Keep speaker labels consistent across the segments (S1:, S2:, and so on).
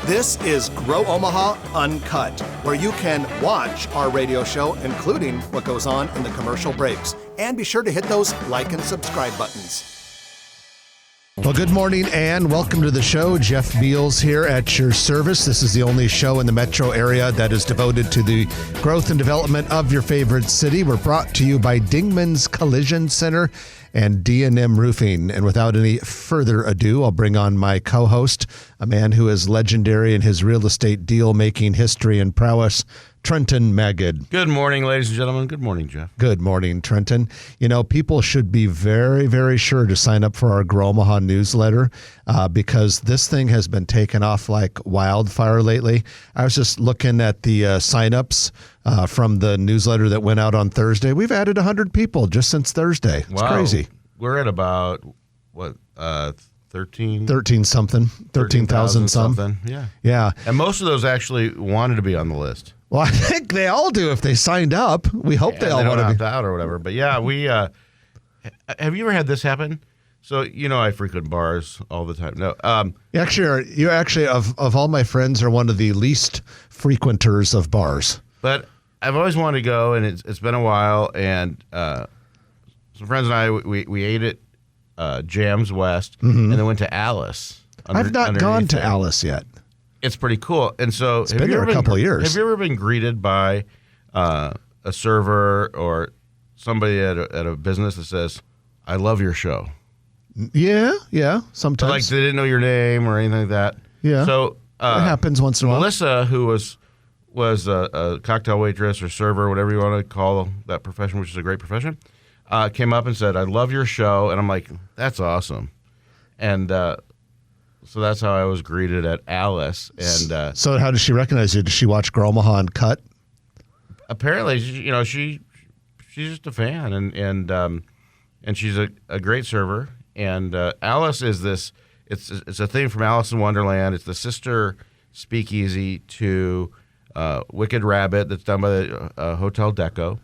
S1: This is Grow Omaha Uncut, where you can watch our radio show, including what goes on in the commercial breaks. And be sure to hit those like and subscribe buttons.
S2: Well, good morning and welcome to the show. Jeff Beals here at your service. This is the only show in the metro area that is devoted to the growth and development of your favorite city. We're brought to you by Dingman's Collision Center and D&M Roofing. And without any further ado, I'll bring on my co-host, a man who is legendary in his real estate deal-making history and prowess, Trenton Magid.
S3: Good morning, ladies and gentlemen. Good morning, Jeff.
S2: Good morning, Trenton. You know, people should be very, very sure to sign up for our Grow Omaha newsletter because this thing has been taken off like wildfire lately. I was just looking at the signups from the newsletter that went out on Thursday. We've added 100 people just since Thursday. It's crazy.
S3: We're at about, what, 13,000
S2: something. Yeah.
S3: And most of those actually wanted to be on the list.
S2: Well, I think they all do if they signed up. We hope they all want to
S3: opt out or whatever. But yeah, we have you ever had this happen? So, you know, I frequent bars all the time. No,
S2: you're actually of all my friends are one of the least frequenters of bars.
S3: But I've always wanted to go, and it's been a while. And some friends and I we ate at Jams West, and then went to Alice.
S2: I've not gone to Alice yet.
S3: It's pretty cool. And so
S2: it's been there a couple of years.
S3: Have you ever been greeted by a server or somebody at a business that says, "I love your show"? Yeah, sometimes. Like they didn't know your name or anything like that.
S2: Yeah.
S3: So
S2: it happens once in a while.
S3: Melissa, who was a cocktail waitress or server, whatever you want to call that profession, which is a great profession, came up and said, "I love your show," and I'm like, "That's awesome," and. So that's how I was greeted at Alice. And
S2: so how does she recognize you? Does she watch Grow Omaha Uncut?
S3: Apparently, she's just a fan, and she's a great server. And Alice is this. It's a thing from Alice in Wonderland. It's the sister speakeasy to Wicked Rabbit that's done by the Hotel Deco,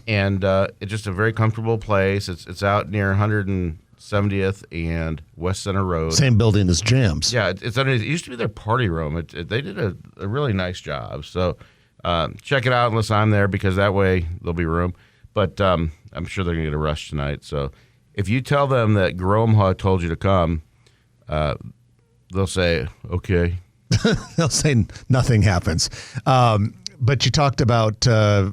S3: and it's just a very comfortable place. It's out near 170th and West Center Road.
S2: Same building as Jams.
S3: Yeah, it's underneath. It used to be their party room. They did a really nice job. So check it out unless I'm there because that way there'll be room. But I'm sure they're going to get a rush tonight. So if you tell them that Grow Omaha told you to come, they'll say, okay.
S2: They'll say nothing happens. But you talked about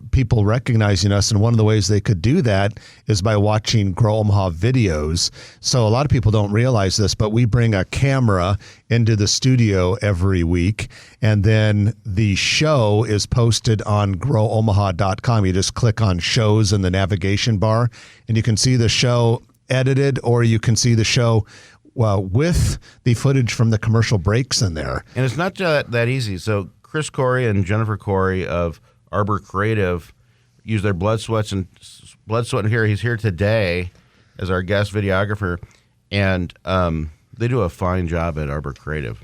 S2: people recognizing us, and one of the ways they could do that is by watching Grow Omaha videos. So a lot of people don't realize this, but we bring a camera into the studio every week, and then the show is posted on growomaha.com. You just click on shows in the navigation bar, and you can see the show edited, or you can see the show with the footage from the commercial breaks in there.
S3: And it's not that easy. So Chris Corey and Jennifer Corey of Arbor Creative use their blood, sweat, and here. He's here today as our guest videographer, and they do a fine job at Arbor Creative.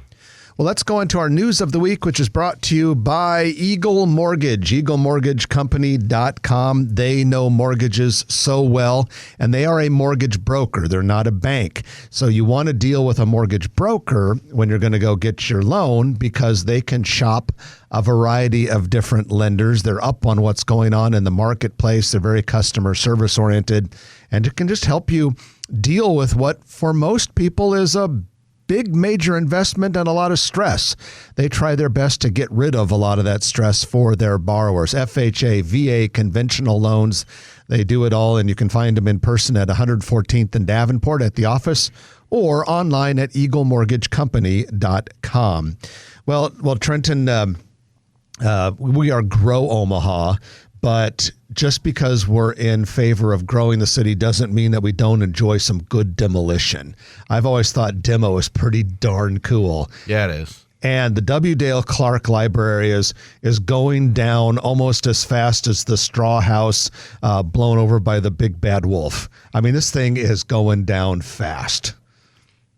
S2: Well, let's go into our news of the week, which is brought to you by Eagle Mortgage, eaglemortgagecompany.com. They know mortgages so well, and they are a mortgage broker. They're not a bank. So you want to deal with a mortgage broker when you're going to go get your loan because they can shop a variety of different lenders. They're up on what's going on in the marketplace. They're very customer service oriented, and it can just help you deal with what for most people is a big major investment and a lot of stress. They try their best to get rid of a lot of that stress for their borrowers. FHA, VA, conventional loans, they do it all, and you can find them in person at 114th and Davenport at the office or online at eaglemortgagecompany.com. Well, Trenton, we are Grow Omaha, but just because we're in favor of growing the city doesn't mean that we don't enjoy some good demolition. I've always thought demo is pretty darn cool.
S3: Yeah, it is.
S2: And the W. Dale Clark Library is going down almost as fast as the straw house blown over by the big bad wolf. I mean, this thing is going down fast.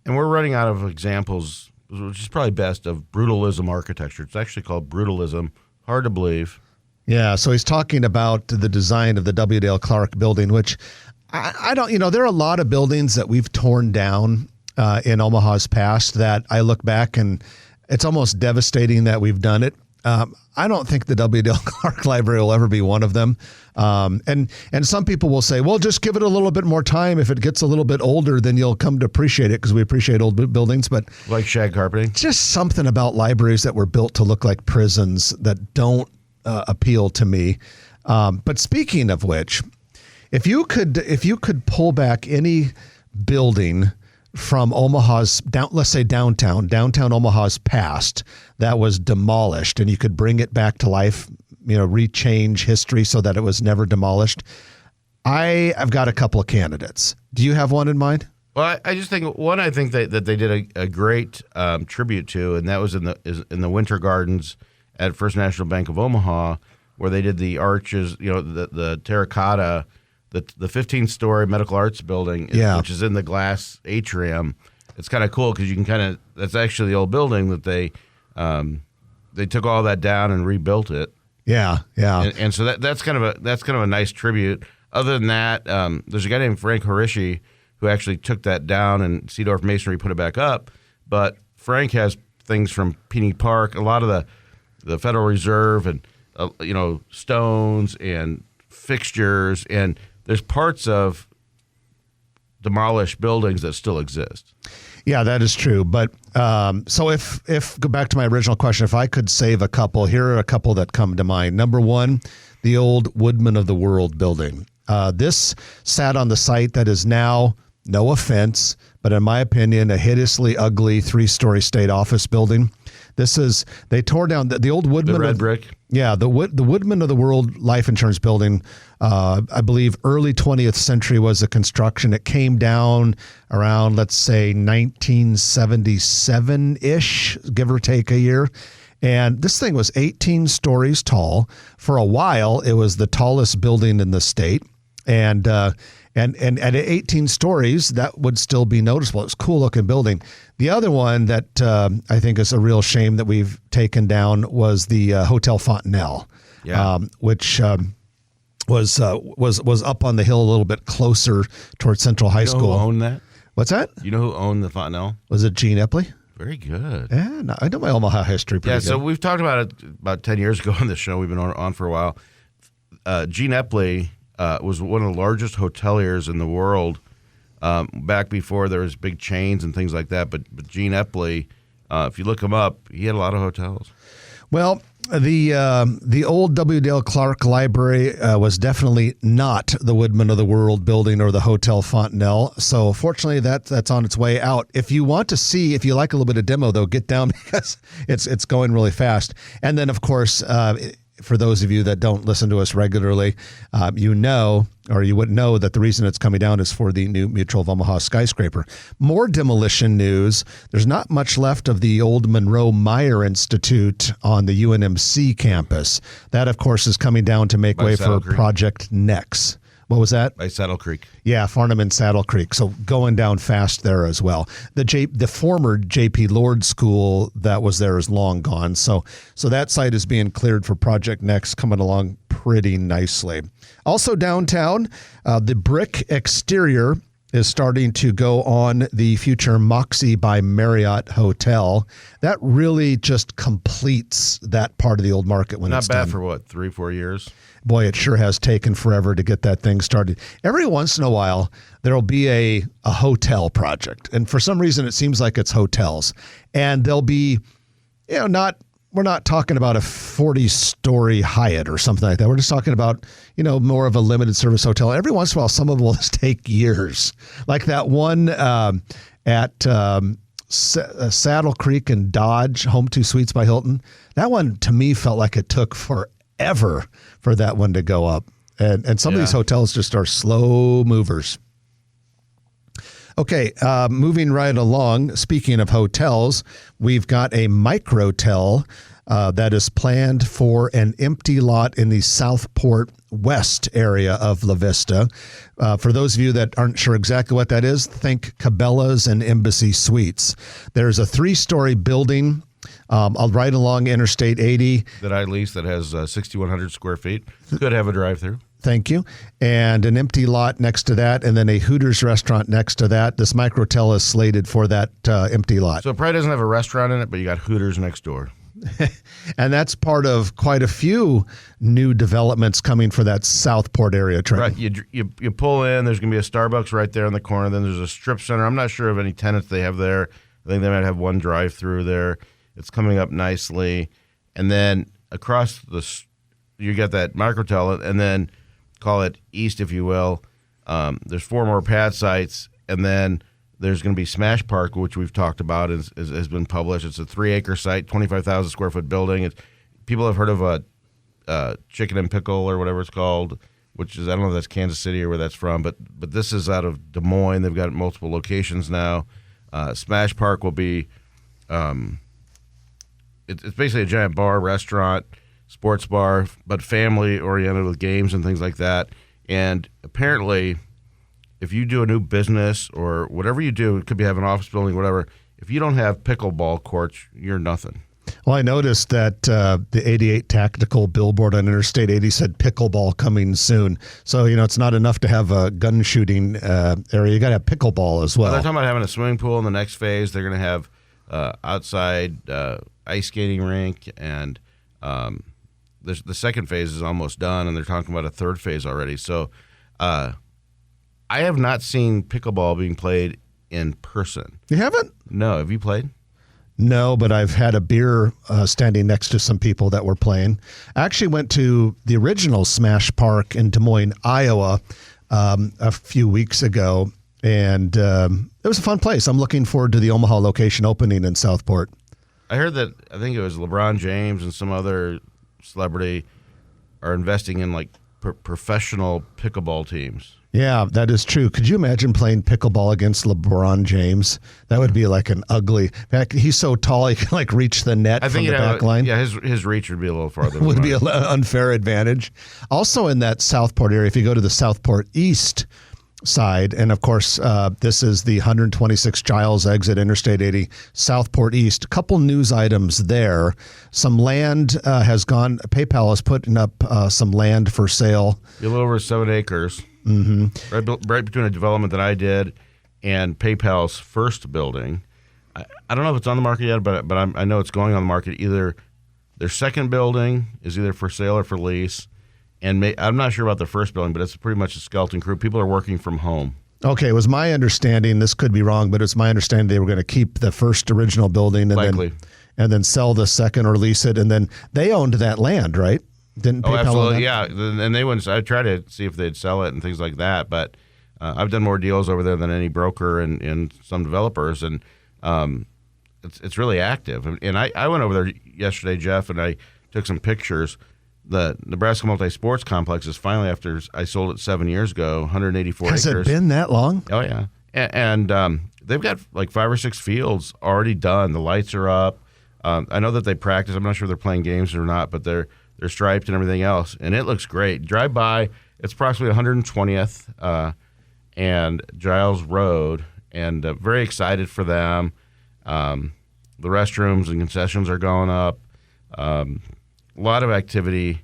S3: And we're running out of examples, which is probably best, of brutalism architecture. It's actually called brutalism. Hard to believe.
S2: Yeah, so he's talking about the design of the W. Dale Clark building, which I don't, there are a lot of buildings that we've torn down in Omaha's past that I look back and It's almost devastating that we've done it. I don't think the W.Dale Clark Library will ever be one of them. And some people will say, well, just give it a little bit more time. If it gets a little bit older, then you'll come to appreciate it because we appreciate old buildings. But
S3: Like shag carpeting?
S2: just something about libraries that were built to look like prisons that don't appeal to me. But speaking of which, if you could pull back any building from Omaha's let's say downtown Omaha's past that was demolished, and you could bring it back to life, rechange history so that it was never demolished, I've got a couple of candidates. Do you have one in mind?
S3: Well, I just think one. I think that they did a great tribute to, and that was in the Winter Gardens at First National Bank of Omaha, where they did the arches, the terracotta, the 15-story medical arts building, which is in the glass atrium. It's kind of cool because you can that's actually the old building that they took all that down and rebuilt it.
S2: Yeah.
S3: And so that's kind of a nice tribute. Other than that, there's a guy named Frank Horishi who actually took that down, and Seedorf Masonry put it back up. But Frank has things from Peony Park, a lot of the Federal Reserve, and stones and fixtures, and there's parts of demolished buildings that still exist.
S2: Yeah, that is true. But so if go back to my original question, if I could save a couple, here are a couple that come to mind. Number one, the old Woodman of the World building. This sat on the site that is now, no offense, but in my opinion, a hideously ugly 3-story state office building. They tore down the old Woodman.
S3: The red brick?
S2: Yeah, the Woodman of the World life insurance building, I believe early 20th century was the construction. It came down around, let's say, 1977-ish, give or take a year. And this thing was 18 stories tall. For a while, it was the tallest building in the state. And at 18 stories, that would still be noticeable. It was a cool looking building. The other one that I think is a real shame that we've taken down was the Hotel Fontanelle, which was up on the hill a little bit closer towards Central High School.
S3: Who owned that?
S2: What's that?
S3: You know who owned the Fontanelle?
S2: Was it Gene Epley?
S3: Very good.
S2: Yeah, no, I know my Omaha history pretty good.
S3: So we've talked about it about 10 years ago on this show. We've been on for a while. Gene Epley was one of the largest hoteliers in the world back before there was big chains and things like that. But Gene Epley, if you look him up, he had a lot of hotels.
S2: Well, the old W.Dale Clark Library was definitely not the Woodman of the World building or the Hotel Fontanelle. So fortunately, that's on its way out. If you want to see, if you like a little bit of demo, though, get down because it's going really fast. And then, of course, for those of you that don't listen to us regularly, you wouldn't know that the reason it's coming down is for the new Mutual of Omaha skyscraper. More demolition news. There's not much left of the old Monroe Meyer Institute on the UNMC campus. That, of course, is coming down to make way for Project Nex. What was that?
S3: By Saddle Creek.
S2: Yeah, Farnham and Saddle Creek. So going down fast there as well. The former J.P. Lord School that was there is long gone. So that site is being cleared for Project Next, coming along pretty nicely. Also downtown, the brick exterior is starting to go on the future Moxie by Marriott Hotel. That really just completes that part of the old market when it's done.
S3: Not bad for what, 3-4 years?
S2: Boy, it sure has taken forever to get that thing started. Every once in a while, there'll be a hotel project. And for some reason, it seems like it's hotels. And they'll be, we're not talking about a 40-story Hyatt or something like that. We're just talking about, more of a limited service hotel. Every once in a while, some of them will just take years. Like that one at Saddle Creek and Dodge, Home 2 Suites by Hilton. That one, to me, felt like it took forever for that one to go up. And some of these hotels just are slow movers. Okay, moving right along, speaking of hotels, we've got a microtel that is planned for an empty lot in the Southport West area of La Vista. For those of you that aren't sure exactly what that is, think Cabela's and Embassy Suites. There's a 3-story building right along Interstate 80.
S3: That I lease that has 6,100 square feet. Could have a drive-through.
S2: Thank you. And an empty lot next to that, and then a Hooters restaurant next to that. This microtel is slated for that empty lot.
S3: So it probably doesn't have a restaurant in it, but you got Hooters next door.
S2: And that's part of quite a few new developments coming for that Southport area, Trent.
S3: Right. You pull in, there's going to be a Starbucks right there in the corner. Then there's a strip center. I'm not sure of any tenants they have there. I think they might have one drive-through there. It's coming up nicely. And then across you got that microtel, and then call it east, if you will. There's 4 more pad sites, and then there's going to be Smash Park, which we've talked about, has been published. It's a 3-acre site, 25,000 square foot building. People have heard of a Chicken and Pickle or whatever it's called, which is, I don't know if that's Kansas City or where that's from, but this is out of Des Moines. They've got multiple locations now. Smash Park will be it's basically a giant bar, restaurant, sports bar, but family oriented with games and things like that. And apparently, if you do a new business or whatever you do, it could be have an office building, whatever. If you don't have pickleball courts, you're nothing.
S2: Well, I noticed that the 88 tactical billboard on Interstate 80 said pickleball coming soon. So, it's not enough to have a gun shooting area. You got to have pickleball as well.
S3: They're talking about having a swimming pool in the next phase. They're going to have outside ice skating rink, and the second phase is almost done, and they're talking about a third phase already. So I have not seen pickleball being played in person.
S2: You haven't?
S3: No. Have you played?
S2: No, but I've had a beer standing next to some people that were playing. I actually went to the original Smash Park in Des Moines, Iowa, a few weeks ago, and it was a fun place. I'm looking forward to the Omaha location opening in Southport.
S3: I heard that, I think it was LeBron James and some other celebrity are investing in like professional pickleball teams.
S2: Yeah, that is true. Could you imagine playing pickleball against LeBron James? That would be like an ugly. In fact, he's so tall he can like reach the net from the back line.
S3: Yeah, his reach would be a little farther.
S2: Would be an unfair advantage. Also in that Southport area, if you go to the Southport East side, and of course, this is the 126 Giles exit, Interstate 80, Southport East. A couple news items there. Some land has gone. PayPal is putting up some land for sale.
S3: A little over 7 acres.
S2: Mm-hmm.
S3: Right between a development that I did and PayPal's first building. I don't know if it's on the market yet, but I know it's going on the market. Either their second building is either for sale or for lease, and I'm not sure about the first building, but it's pretty much a skeleton crew. People are working from home.
S2: Okay, it was my understanding, this could be wrong, but it's my understanding they were going to keep the first original building and then sell the second or lease it, and then they owned that land, right? Didn't PayPal
S3: absolutely, yeah. And they wouldn't. I tried to see if they'd sell it and things like that, but I've done more deals over there than any broker and some developers, and it's really active. And I went over there yesterday, Jeff, and I took some pictures. The Nebraska Multi-Sports Complex is finally, after I sold it 7 years ago, 184 acres.
S2: Has it been that long?
S3: Oh, yeah. And they've got like 5 or 6 fields already done. The lights are up. I know that they practice. I'm not sure they're playing games or not, but they're striped and everything else, and it looks great. Drive by, it's approximately 120th and Giles Road, and very excited for them. The restrooms and concessions are going up. A lot of activity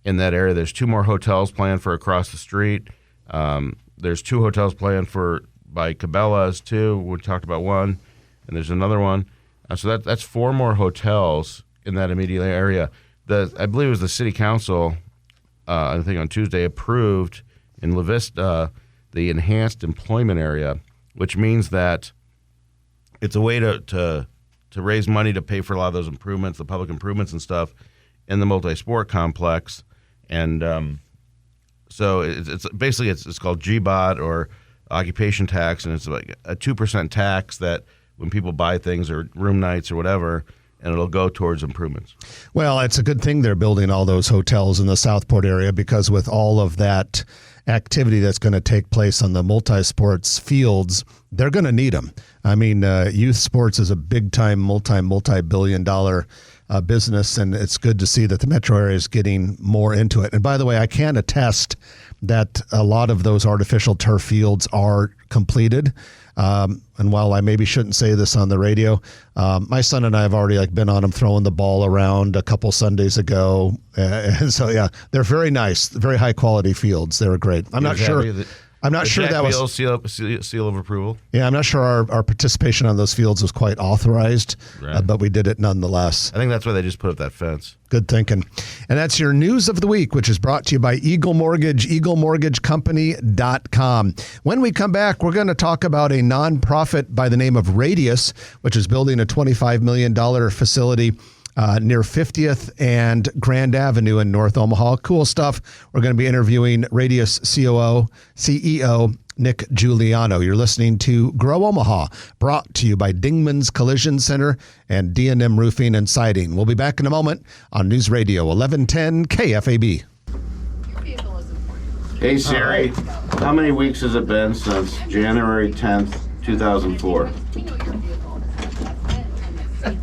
S3: in that area. There's 2 more hotels planned for across the street. There's 2 hotels planned by Cabela's too. We talked about one, and there's another one. So that's 4 more hotels in that immediate area. I believe it was the city council, I think on Tuesday, approved in La Vista the enhanced employment area, which means that it's a way to raise money to pay for a lot of those improvements, the public improvements and stuff in the multi-sport complex. And so it's basically it's called GBOT, or occupation tax, and it's like a 2% tax that when people buy things or room nights or whatever, and it'll go towards improvements.
S2: Well, it's a good thing they're building all those hotels in the Southport area, because with all of that activity that's going to take place on the multi-sports fields, they're going to need them. I mean, youth sports is a big-time, multi-billion-dollar business, and it's good to see that the metro area is getting more into it. And by the way, I can attest that a lot of those artificial turf fields are completed. And while I maybe shouldn't say this on the radio, my son and I have already been on them throwing the ball around a couple Sundays ago. And so, yeah, they're very nice, very high quality fields. They're great. I'm not sure that was
S3: seal of approval.
S2: Yeah, I'm not sure our participation on those fields was quite authorized, but we did it nonetheless.
S3: I think that's why they just put up that fence.
S2: Good thinking. And that's your news of the week, which is brought to you by Eagle Mortgage, eaglemortgagecompany.com. When we come back, we're going to talk about a nonprofit by the name of Radius, which is building a $25 million facility near 50th and Grand Avenue in North Omaha. Cool stuff. We're going to be interviewing Radius CEO Nick Juliano. You're listening to Grow Omaha, brought to you by Dingman's Collision Center and D&M Roofing and Siding. We'll be back in a moment on News Radio 1110 KFAB.
S3: Hey Siri, how many weeks has it been since January 10th, 2004?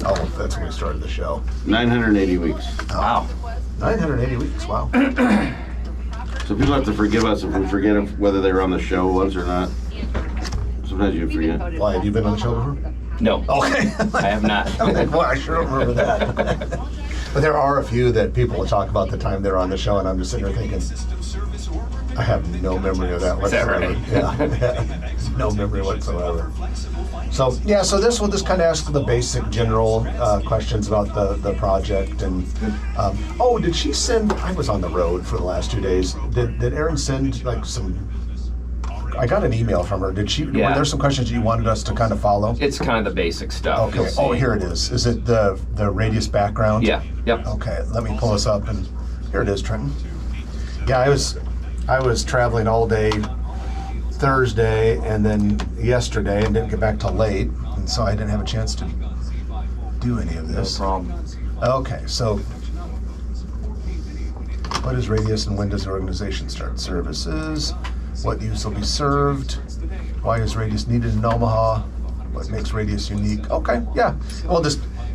S2: Oh, that's when we started the show.
S3: 980 weeks.
S2: Wow. 980 weeks, wow.
S3: So people have to forgive us if we forget whether they were on the show once or not. Sometimes you forget.
S2: Why, have you been on the show before?
S4: No.
S2: Okay.
S4: I have not.
S2: Well, I sure don't remember that. But there are a few that people will talk about the time they're on the show, and I'm just sitting there thinking, I have no memory of that whatsoever.
S4: Is that right?
S2: Yeah. No memory whatsoever. So this will just kind of ask the basic general questions about the project. And did she send? I was on the road for the last 2 days. Did Erin send some? I got an email from her. Did she?
S4: Yeah.
S2: Were there some questions you wanted us to kind of follow?
S4: It's kind of the basic stuff.
S2: Okay. Oh, here it is. Is it the Radius background?
S4: Yeah. Yep.
S2: Okay. Let me pull this up, and here it is, Trenton. Yeah, I was traveling all day Thursday and then yesterday and didn't get back till late, and so I didn't have a chance to do any of this.
S4: No problem.
S2: Okay, so what is Radius and when does the organization start services? What use will be served? Why is Radius needed in Omaha? What makes Radius unique? Okay, yeah. Well,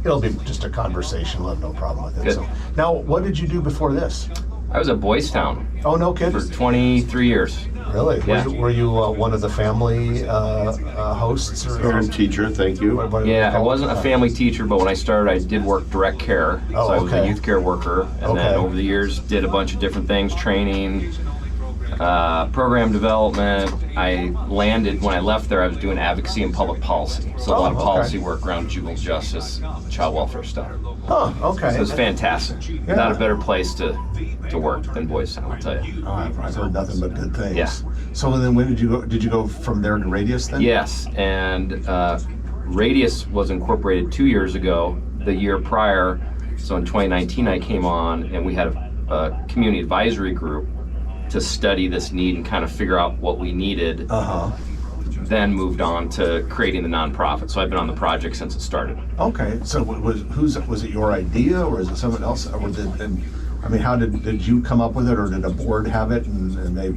S2: it'll be just a conversation. We'll have no problem with it.
S4: Good.
S2: So, now, what did you do before this?
S4: I was at Boys Town
S2: Oh, no kidding.
S4: for 23 years.
S2: Really?
S4: Yeah.
S2: Were you one of the family hosts?
S3: Parent teacher, thank you.
S2: What do you
S4: Yeah, I
S2: call it?
S4: wasn't a family teacher, but when I started, I did work direct care.
S2: Oh,
S4: so I was
S2: okay.
S4: a youth care worker, and
S2: Okay.
S4: then over the years did a bunch of different things, training, program development. I landed, when I left there, I was doing advocacy and public policy. So a lot of
S2: Oh, okay.
S4: policy work around juvenile justice, child welfare stuff.
S2: Oh, okay.
S4: So it's fantastic.
S2: Yeah.
S4: Not a better place to work than Boys Town, I'll tell you.
S2: Oh, I've heard nothing but good things.
S4: Yeah.
S2: So then when did you go? Did you go from there to Radius then?
S4: Yes, and Radius was incorporated 2 years ago. The year prior, so in 2019, I came on and we had a community advisory group to study this need and kind of figure out what we needed. Then moved on to creating the nonprofit. So I've been on the project since it started.
S2: Okay. So was it your idea or is it someone else? Or how did you come up with it, or did a board have it and they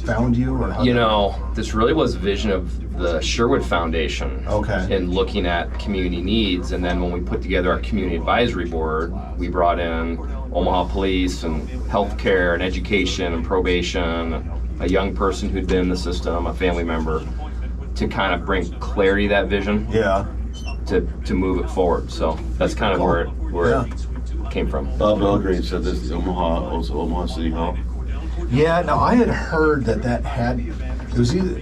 S2: found you, or how?
S4: This really was a vision of the Sherwood Foundation.
S2: Okay.
S4: In looking at community needs, and then when we put together our community advisory board, we brought in Omaha Police and healthcare and education and probation, a young person who'd been in the system, a family member, to kind of bring clarity to that vision.
S2: Yeah.
S4: To move it forward. So that's kind of where it came from.
S3: Bob Belgrade said this is Omaha City Hall.
S2: Yeah. Now I had heard that had it was either.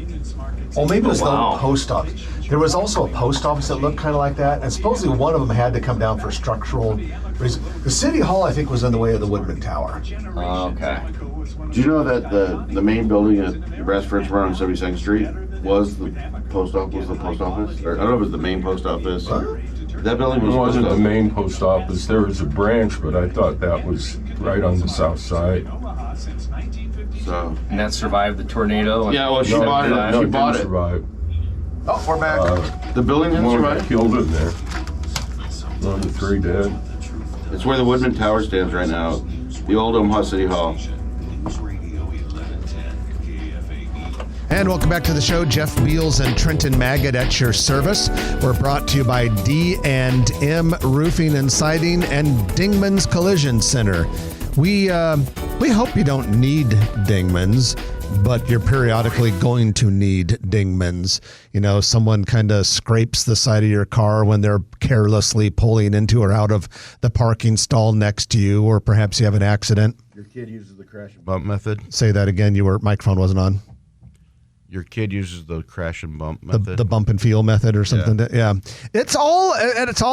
S2: Oh, maybe it was the post office. There was also a post office that looked kind of like that, and supposedly one of them had to come down for structural reasons. The city hall, I think, was in the way of the Woodman Tower.
S4: Okay.
S3: Do you know that the main building at Bradford's on 72nd Street was the post office? Or, I don't know if it was the main post office.
S2: Huh?
S3: That building was
S5: It wasn't
S3: post
S5: the
S3: office.
S5: main post office. There was a branch, but I thought that was right on the south side.
S3: So
S4: And that survived the tornado?
S3: yeah, well, she
S5: No,
S3: bought
S5: no,
S3: it.
S5: it
S3: She bought
S5: didn't
S3: it.
S5: survive.
S2: Oh, we're back.
S3: The building didn't
S5: One got
S3: survive.
S5: killed in there. One of the three dead.
S3: It's where the Woodman Tower stands right now. The old Omaha City Hall.
S2: And welcome back to the show. Jeff Beals and Trenton Maggot at your service. We're brought to you by D&M Roofing and Siding and Dingman's Collision Center. We hope you don't need Dingman's. but you're periodically going to need dingmans. You know, someone kind of scrapes the side of your car when they're carelessly pulling into or out of the parking stall next to you, or perhaps you have an accident.
S3: Your kid uses the crash and bump method.
S2: Say that again. Your microphone wasn't on.
S3: Your kid uses the crash and bump method.
S2: The bump and feel method or something. Yeah. It's all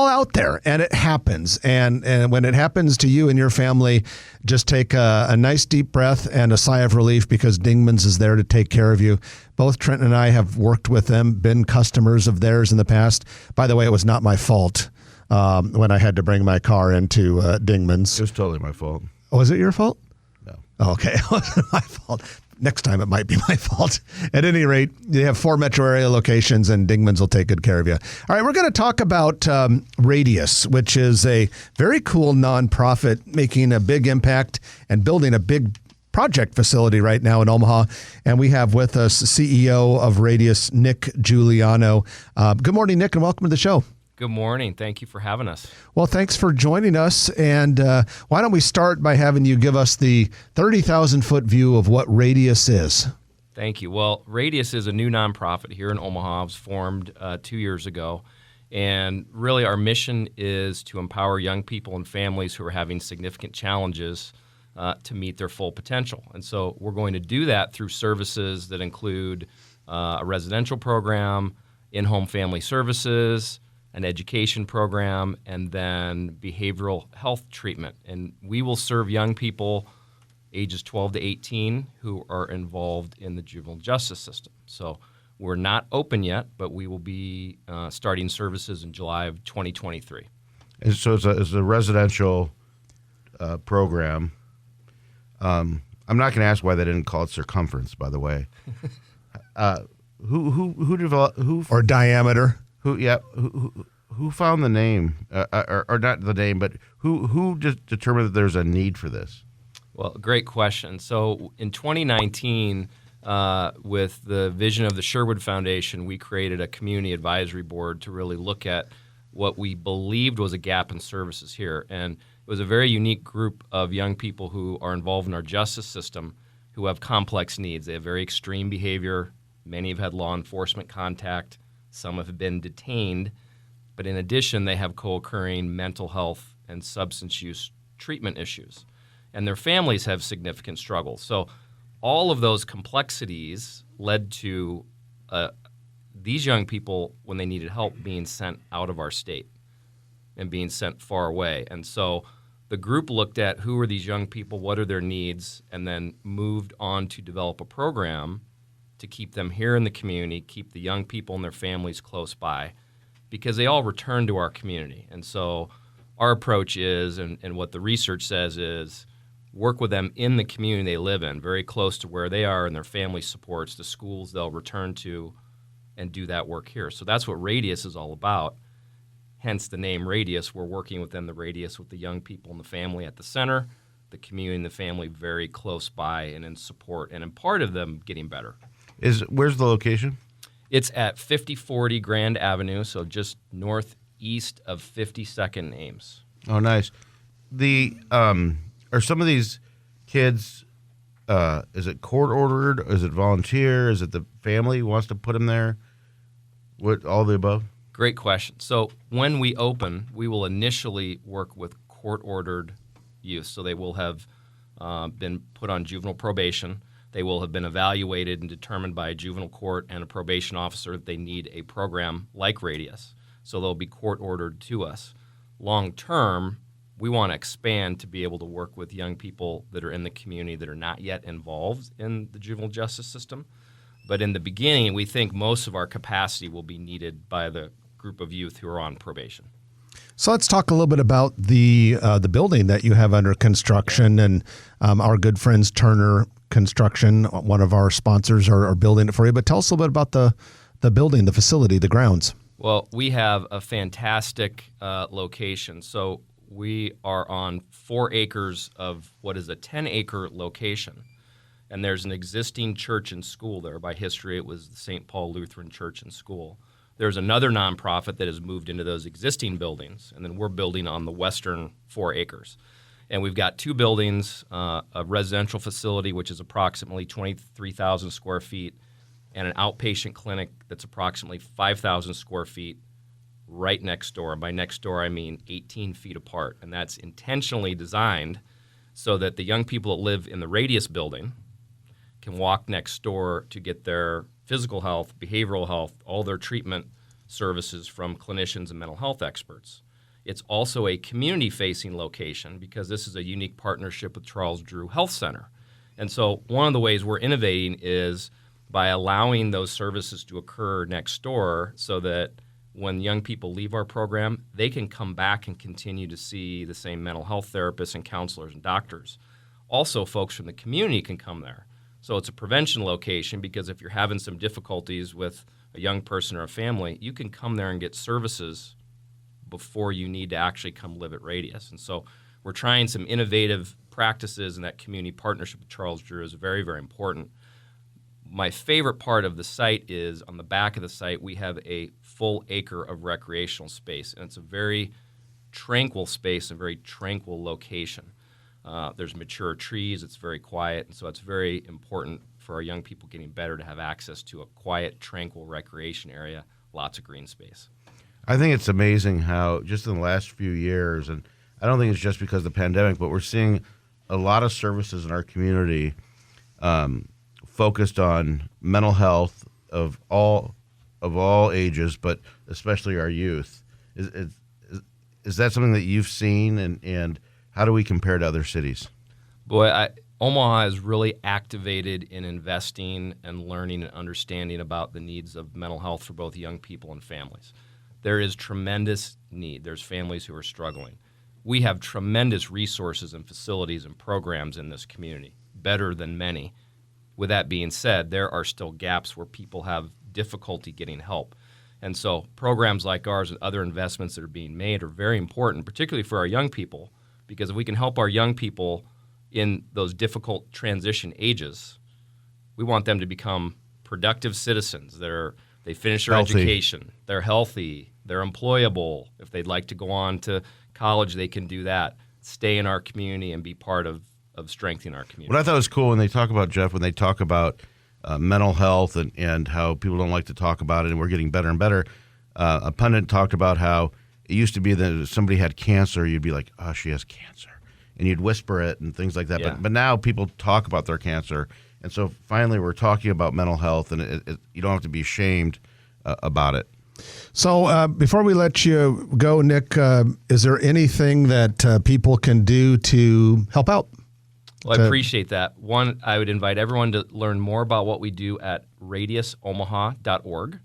S2: out there, and it happens. And when it happens to you and your family, just take a nice deep breath and a sigh of relief, because Dingman's is there to take care of you. Both Trenton and I have worked with them, been customers of theirs in the past. By the way, it was not my fault when I had to bring my car into Dingman's.
S3: It was totally my fault.
S2: Was it your fault?
S3: No.
S2: Okay, it wasn't my fault. Next time it might be my fault. At any rate, you have 4 metro area locations, and Dingman's will take good care of you. All right, we're going to talk about Radius, which is a very cool nonprofit making a big impact and building a big project facility right now in Omaha. And we have with us CEO of Radius, Nick Juliano. Good morning, Nick, and welcome to the show.
S6: Good morning. Thank you for having us.
S2: Well, thanks for joining us. And why don't we start by having you give us the 30,000-foot view of what Radius is?
S6: Thank you. Well, Radius is a new nonprofit here in Omaha. It was formed 2 years ago. And really our mission is to empower young people and families who are having significant challenges to meet their full potential. And so we're going to do that through services that include a residential program, in-home family services, an education program, and then behavioral health treatment. And we will serve young people ages 12 to 18 who are involved in the juvenile justice system. So we're not open yet, but we will be starting services in July of 2023.
S3: And so it's a residential program. I'm not going to ask why they didn't call it circumference, by the way. Who developed
S2: Or diameter.
S3: Who found the name, or not the name, but who determined that there's a need for this?
S6: Well, great question. So in 2019, with the vision of the Sherwood Foundation, we created a community advisory board to really look at what we believed was a gap in services here. And it was a very unique group of young people who are involved in our justice system who have complex needs. They have very extreme behavior. Many have had law enforcement contact. Some have been detained, but in addition, they have co-occurring mental health and substance use treatment issues, and their families have significant struggles. So all of those complexities led to these young people, when they needed help, being sent out of our state and being sent far away. And so the group looked at who are these young people, what are their needs, and then moved on to develop a program to keep them here in the community, keep the young people and their families close by, because they all return to our community. And so our approach is, and what the research says is, work with them in the community they live in, very close to where they are and their family supports, the schools they'll return to, and do that work here. So that's what Radius is all about, hence the name Radius. We're working within the radius with the young people and the family at the center, the community and the family very close by and in support, and in part of them getting better.
S3: Where's the location?
S6: It's at 5040 Grand Avenue, so just northeast of 52nd and Ames.
S3: Oh, nice. Are some of these kids, is it court ordered? Is it volunteer? Is it the family who wants to put them there? What, all the above?
S6: Great question. So when we open, we will initially work with court-ordered youth. So they will have been put on juvenile probation. They will have been evaluated and determined by a juvenile court and a probation officer that they need a program like Radius. So they'll be court-ordered to us. Long term, we want to expand to be able to work with young people that are in the community that are not yet involved in the juvenile justice system. But in the beginning, we think most of our capacity will be needed by the group of youth who are on probation.
S2: So let's talk a little bit about the building that you have under construction, and our good friends Turner Construction, one of our sponsors, are building it for you. But tell us a little bit about the building, the facility, the grounds.
S6: Well, we have a fantastic location. So we are on 4 acres of what is a 10-acre location. And there's an existing church and school there. By history, it was the St. Paul Lutheran Church and School. There's another nonprofit that has moved into those existing buildings, and then we're building on the western 4 acres. And we've got 2 buildings, a residential facility, which is approximately 23,000 square feet, and an outpatient clinic that's approximately 5,000 square feet right next door. By next door, I mean 18 feet apart. And that's intentionally designed so that the young people that live in the Radius building can walk next door to get their physical health, behavioral health, all their treatment services from clinicians and mental health experts. It's also a community-facing location because this is a unique partnership with Charles Drew Health Center. And so one of the ways we're innovating is by allowing those services to occur next door so that when young people leave our program, they can come back and continue to see the same mental health therapists and counselors and doctors. Also, folks from the community can come there. So it's a prevention location because if you're having some difficulties with a young person or a family, you can come there and get services before you need to actually come live at Radius. And so we're trying some innovative practices, and that community partnership with Charles Drew is very, very important. My favorite part of the site is on the back of the site, we have a full acre of recreational space, and it's a very tranquil space, a very tranquil location. There's mature trees, it's very quiet, and so it's very important for our young people getting better to have access to a quiet, tranquil recreation area, lots of green space.
S3: I think it's amazing how just in the last few years, and I don't think it's just because of the pandemic, but we're seeing a lot of services in our community focused on mental health of all ages, but especially our youth. Is that something that you've seen, and how do we compare to other cities?
S6: Boy, Omaha is really activated in investing and learning and understanding about the needs of mental health for both young people and families. There is tremendous need. There's families who are struggling. We have tremendous resources and facilities and programs in this community, better than many. With that being said, there are still gaps where people have difficulty getting help. And so programs like ours and other investments that are being made are very important, particularly for our young people, because if we can help our young people in those difficult transition ages, we want them to become productive citizens. They finish their education, they're healthy, they're employable. If they'd like to go on to college, they can do that. Stay in our community and be part of strengthening our community.
S3: What I thought was cool when they talk about, Jeff, when they talk about mental health and how people don't like to talk about it, and we're getting better and better, a pundit talked about how it used to be that if somebody had cancer, you'd be like, oh, she has cancer. And you'd whisper it and things like that.
S6: Yeah.
S3: But now people talk about their cancer. And so finally we're talking about mental health, and you don't have to be ashamed about it.
S2: So before we let you go, Nick, is there anything that people can do to help out?
S6: Well, I appreciate that. One, I would invite everyone to learn more about what we do at radiusomaha.org.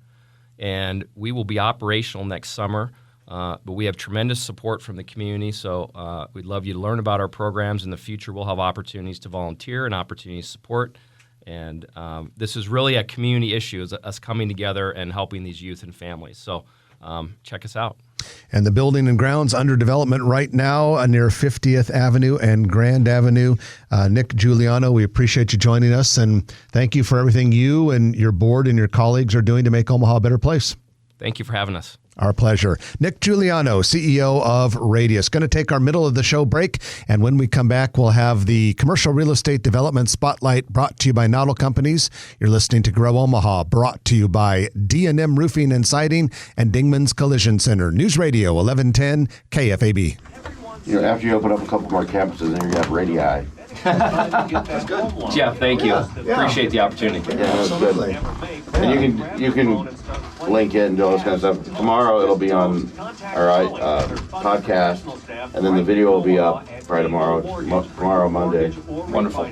S6: And we will be operational next summer. But we have tremendous support from the community, so we'd love you to learn about our programs. In the future, we'll have opportunities to volunteer and opportunities to support. And this is really a community issue, is us coming together and helping these youth and families. So check us out.
S2: And the building and grounds under development right now near 50th Avenue and Grand Avenue. Nick Juliano, we appreciate you joining us, and thank you for everything you and your board and your colleagues are doing to make Omaha a better place.
S6: Thank you for having us.
S2: Our pleasure. Nick Juliano, CEO of Radius. Going to take our middle of the show break, and when we come back, we'll have the Commercial Real Estate Development Spotlight brought to you by Noddle Companies. You're listening to Grow Omaha, brought to you by D&M Roofing and Siding and Dingman's Collision Center. News Radio 1110 KFAB.
S7: After you open up a couple more campuses, then you have radii.
S4: That's good. Jeff, thank you. Appreciate the opportunity.
S7: Yeah, that's good. And you can link it and do all this kind of stuff. Tomorrow it'll be on our podcast, and then the video will be up probably tomorrow, Monday.
S4: Wonderful.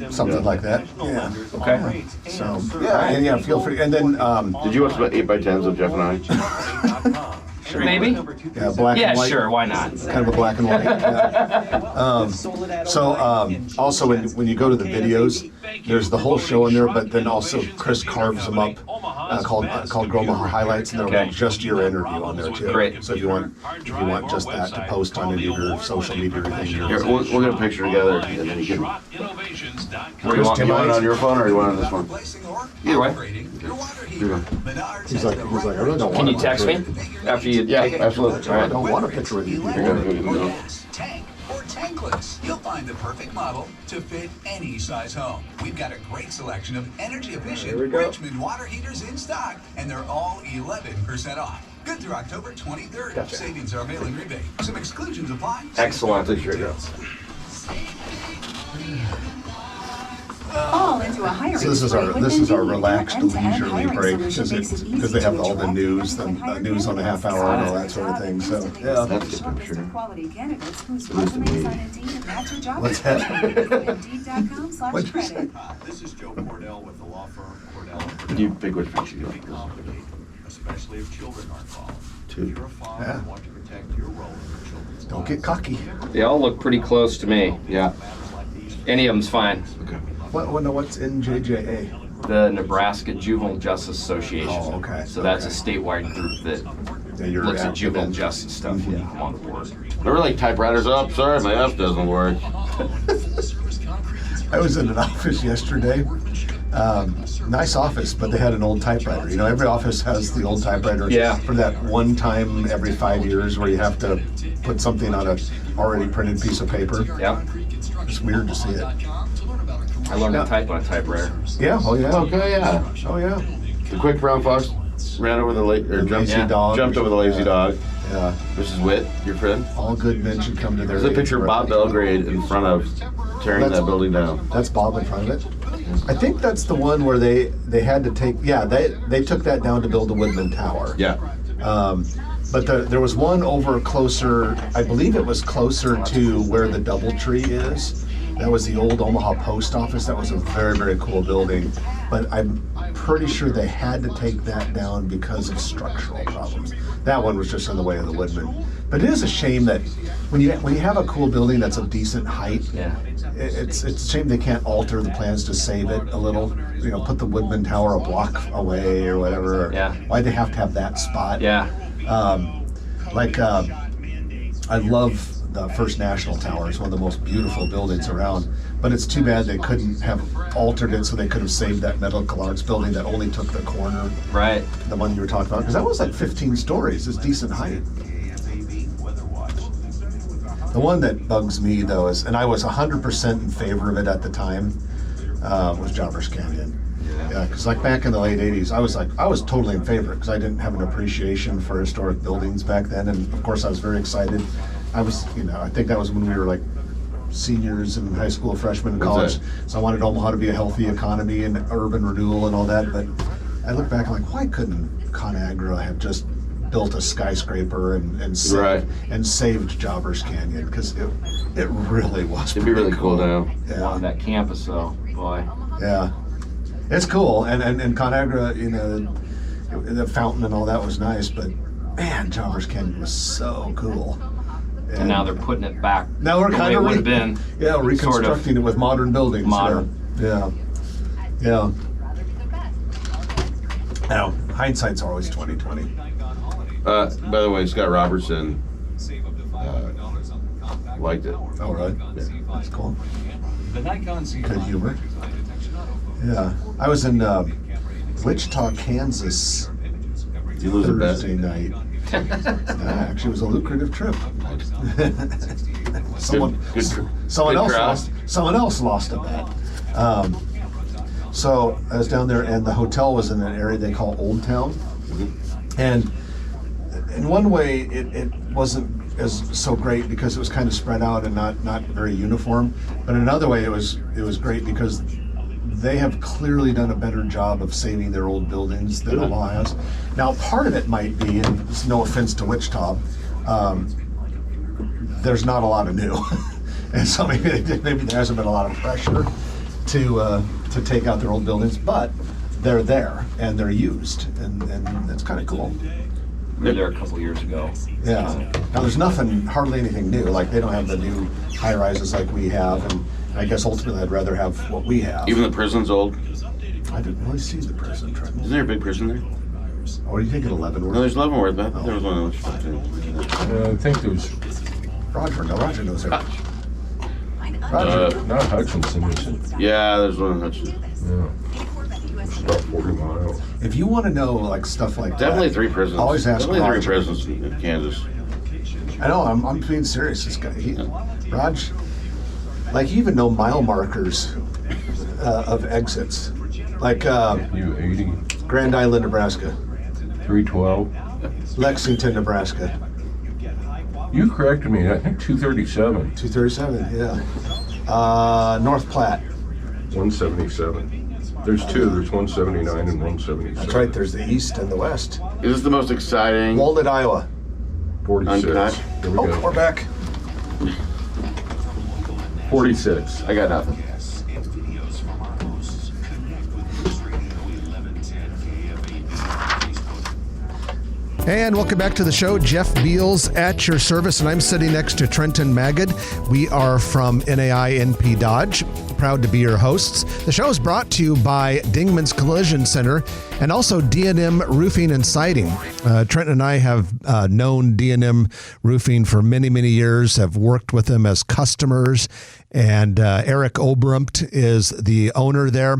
S2: Something like that. Yeah.
S4: Okay.
S2: So, yeah, feel free. And then,
S7: Did you watch the 8x10s of Jeff and I?
S4: Maybe?
S2: yeah, black and white.
S4: Sure, why not?
S2: Kind of a black and white. Yeah. Also, when you go to the videos, there's the whole show in there, but then also Chris carves them up called Grow Omaha Highlights, and there'll be just your interview on there too.
S4: Great.
S2: So if you want just that to post on any of your social media or anything.
S7: Here, we'll get a picture together, and then you can.
S4: What do you want?
S7: You want it on your phone or you want it on this one?
S4: Either way.
S2: He's like, I really don't want.
S4: Can you text me after you
S7: Yeah,
S4: take it?
S7: absolutely.
S2: I don't want a picture with you.
S7: You're gonna
S8: lookless. You'll find the perfect model to fit any size home. We've got a great selection of energy-efficient Richmond water heaters in stock, and they're all 11% off. Good through October 23rd.
S4: Gotcha.
S8: Savings are mail-in rebate. Some exclusions apply.
S4: Excellent.
S9: Fall into a hiring
S2: So this is
S9: spree
S2: our
S9: with
S2: this is our
S9: Indeed,
S2: relaxed
S9: your end-to-end
S2: leisurely
S9: hiring
S2: break
S9: solution makes it easy
S2: because they have
S9: to
S2: all the
S9: attract,
S2: news,
S9: recruit, and hire
S2: news on a half
S9: candidates.
S2: hour and all that sort of thing. So
S9: Yeah,
S7: that's a good picture.
S9: Quality candidates whose
S7: At least to
S9: resumes
S7: me.
S9: on Indeed match your job
S2: What's that?
S9: description.
S2: What'd you
S9: Indeed.com/credit.
S8: This is Joe Cordell with the law firm Cordell.
S7: You pick which picture you like.
S8: Especially if children are involved.
S7: Two.
S8: If you're a father
S2: Yeah.
S8: and want to protect your role in your children's
S2: don't
S8: lives.
S2: get cocky.
S4: They all look pretty close to me.
S7: Yeah.
S4: Any of them's fine.
S7: Okay.
S2: What's NJJA?
S4: The Nebraska Juvenile Justice Association.
S2: Oh, okay.
S4: So that's
S2: Okay.
S4: a statewide group that
S2: Yeah, you're
S4: looks at
S2: active
S4: juvenile
S2: in-
S4: justice stuff.
S2: Mhm.
S4: Yeah, I'm on the board.
S7: Remember, like typewriters up. Sorry, my F doesn't work.
S2: I was in an office yesterday. Nice office, but they had an old typewriter. You know, every office has the old typewriter
S4: Yeah.
S2: for that one time every 5 years where you have to put something on a already printed piece of paper.
S4: Yeah.
S2: It's weird to see it.
S4: I learned to type on a typewriter.
S2: Yeah, oh yeah.
S7: Okay, yeah.
S2: Oh yeah.
S7: The quick brown fox ran over the
S2: lazy dog.
S7: jumped over the lazy
S2: Yeah.
S7: dog.
S2: Yeah.
S7: Mrs. Witt, your friend.
S2: All good men should come to their
S7: There's a
S2: aid
S7: picture of Bob
S2: directly.
S7: Belgrade in front of tearing
S2: That's-
S7: that building down.
S2: That's Bob in front of it. I think that's the one where they had to take. Yeah, they took that down to build the Woodman Tower.
S7: Yeah.
S2: But there was one over closer. I believe it was closer to where the DoubleTree is. That was the old Omaha Post Office. That was a very, very cool building. But I'm pretty sure they had to take that down because of structural problems. That one was just in the way of the Woodman. But it is a shame that when you have a cool building that's of decent height,
S4: Yeah.
S2: it's a shame they can't alter the plans to save it a little. You know, put the Woodman Tower a block away or whatever.
S4: Yeah.
S2: Why'd they have to have that spot?
S4: Yeah.
S2: I love the First National Tower. It's one of the most beautiful buildings around. But it's too bad they couldn't have altered it so they could have saved that Medical Arts building that only took the corner,
S4: Right.
S2: the one you were talking about. Because that was like 15 stories. It's decent height. The one that bugs me, though, is, and I was 100% in favor of it at the time, was Jobbers Canyon. Yeah, because like back in the late 80s, I was totally in favor because I didn't have an appreciation for historic buildings back then. And of course, I was very excited. I think that was when we were like seniors in high school, freshmen in college. So I wanted Omaha to be a healthy economy and urban renewal and all that. But I look back, I'm like, why couldn't ConAgra have just built a skyscraper and saved Jobbers Canyon? Because it really was.
S7: It'd be really cool now.
S4: On that campus, though, boy.
S2: Yeah, it's cool, and ConAgra, you know, the fountain and all that was nice, but man, Jobbers Canyon was so cool.
S4: And now they're putting it back.
S2: Now we're
S4: the
S2: kind
S4: way
S2: of
S4: it would have been.
S2: Yeah, reconstructing it with modern buildings.
S4: Modern.
S2: Yeah. Now, hindsight's always 20/20.
S7: By the way, Scott Robertson liked it.
S2: Oh, right. Yeah, that's cool. Good humor. Yeah, I was in Wichita, Kansas
S7: You lose a bet.
S2: Thursday night. Actually, it was a lucrative trip. Someone else lost a bet. So I was down there, and the hotel was in an area they call Old Town, and in one way it wasn't as so great because it was kind of spread out and not very uniform. But in another way, it was great because they have clearly done a better job of saving their old buildings than Omaha has. Now, part of it might be, and it's no offense to Wichita, there's not a lot of new, and so maybe there hasn't been a lot of pressure to take out their old buildings, but they're there and they're used, and that's kind of cool.
S4: We were there a couple years ago.
S2: Yeah. Now there's hardly anything new. Like they don't have the new high rises like we have, and I guess ultimately I'd rather have what we have.
S7: Even the prison's old.
S2: I didn't really see the prison trend.
S7: Isn't there a big prison there?
S2: Or do you think at Leavenworth?
S7: No, there's Leavenworth, but I thought there was one in Wichita.
S5: I think there's
S2: Roger knows everything.
S5: not Hutchinson, is it?
S7: Yeah, there's one in Hutchinson.
S5: Yeah. It's about 40 miles.
S2: If you want to know like stuff like
S7: Definitely
S2: that,
S7: 3 prisons.
S2: always ask
S7: Definitely
S2: Roger.
S7: 3 prisons in Kansas.
S2: I know, I'm being serious. This guy, Raj, Like you even know mile markers of exits. Like
S5: U80,
S2: Grand Island, Nebraska.
S5: 312.
S2: Lexington, Nebraska.
S5: You corrected me. I think 237.
S2: 237, yeah. North Platte.
S5: 177. There's two. There's 179 and 177.
S2: That's right, there's the east and the west.
S7: Is this the most exciting?
S2: Walnut, Iowa.
S5: 46.
S7: Uncut.
S5: Here we
S2: Oh,
S5: go.
S2: we're back.
S5: 46.
S7: I got nothing.
S2: And welcome back to the show. Jeff Beals at your service, and I'm sitting next to Trenton Magid. We are from NAI NP Dodge. Proud to be your hosts. The show is brought to you by Dingman's Collision Center and also D&M Roofing and Siding. Trenton and I have known D&M Roofing for many, many years, have worked with them as customers, and Eric Obrumpt is the owner there.